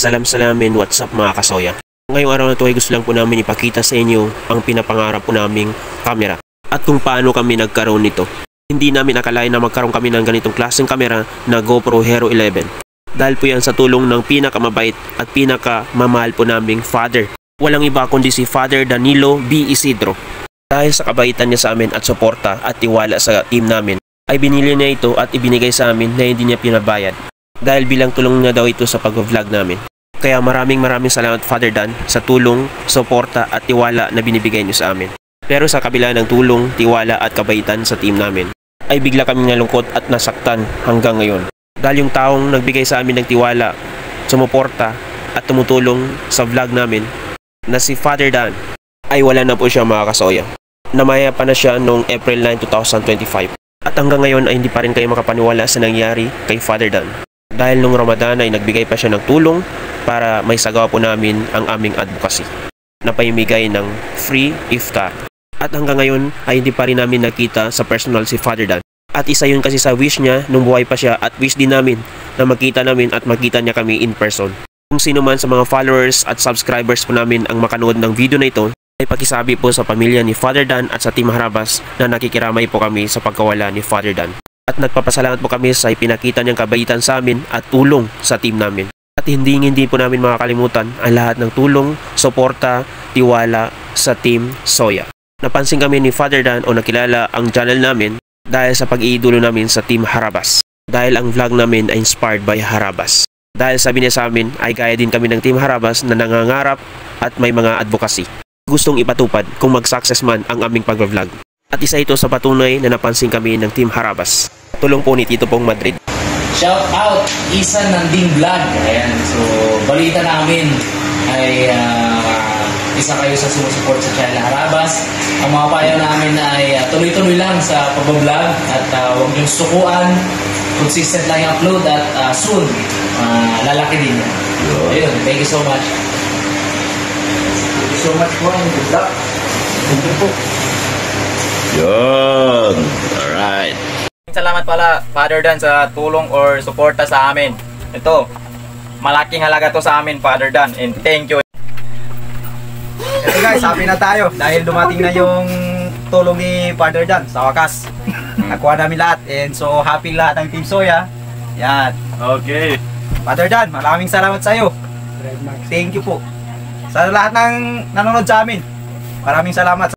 Salam-salamin, what's up mga kasoya? Ngayong araw na ito ay gusto lang po namin ipakita sa inyo ang pinapangarap po naming camera at kung paano kami nagkaroon nito. Hindi namin akalain na magkaroon kami ng ganitong klaseng camera na GoPro Hero 11. Dahil po yan sa tulong ng pinakamabait at pinakamamahal po naming father. Walang iba kundi si Father Danilo B. Isidro. Dahil sa kabaitan niya sa amin at suporta at tiwala sa team namin, ay binili niya ito at ibinigay sa amin na hindi niya pinabayad. Dahil bilang tulong na daw ito sa pag-vlog namin. Kaya maraming salamat Father Dan sa tulong, suporta at tiwala na binibigay niyo sa amin. Pero sa kabila ng tulong, tiwala at kabaitan sa team namin, ay bigla kaming nalungkot at nasaktan hanggang ngayon. Dahil yung taong nagbigay sa amin ng tiwala, sumuporta at tumutulong sa vlog namin na si Father Dan ay wala na po siya mga kasoya. Namaya pa na siya noong April 9, 2025. At hanggang ngayon ay hindi pa rin kayo makapaniwala sa nangyari kay Father Dan. Dahil nung Ramadan ay nagbigay pa siya ng tulong para may sagawa po namin ang aming advocacy na paimigay ng free iftar. At hanggang ngayon ay hindi pa rin namin nakita sa personal si Father Dan. At isa yun kasi sa wish niya nung buhay pa siya at wish din namin na makita namin at makita niya kami in person. Kung sino man sa mga followers at subscribers po namin ang makanood ng video na ito, ay pakisabi po sa pamilya ni Father Dan at sa Team Harabas na nakikiramay po kami sa pagkawala ni Father Dan. At nagpapasalamat po kami sa ipinakita niyang kabaitan sa amin at tulong sa team namin. At hindi po namin makakalimutan ang lahat ng tulong, suporta, tiwala sa Team Soya. Napansin kami ni Father Dan o nakilala ang channel namin dahil sa pag-iidolo namin sa Team Harabas. Dahil ang vlog namin ay inspired by Harabas. Dahil sabi niya sa amin ay gaya din kami ng Team Harabas na nangangarap at may mga advocacy. Gustong ipatupad kung mag-success man ang aming pag-vlog. At isa ito sa patunay na napansin kami ng Team Harabas. Tulong po ni Tito Pong Madrid. Shout out, Isa Nanding Vlog. Ayan, so balita namin ay isa kayo sa sumusuport sa channel Harabas. Ang mga payo namin ay tuloy-tuloy lang sa pag-vlog at huwag niyong sukuan. Consistent lang yung upload at soon, lalaki din yan. Ayun, thank you so much. Thank you so much po and good luck. Thank you po. Yun! Alright. Salamat pala Father Dan sa tulong or suporta sa amin. Ito, malaking halaga to sa amin Father Dan and thank you. Ito guys, happy na tayo dahil dumating na yung tulong ni Father Dan sa wakas. Nakuha namin lahat and so happy lahat ng Team Soya. Yan. Okay. Father Dan, maraming salamat sa iyo. Thank you po. Sa lahat ng nanonood sa amin. Maraming salamat.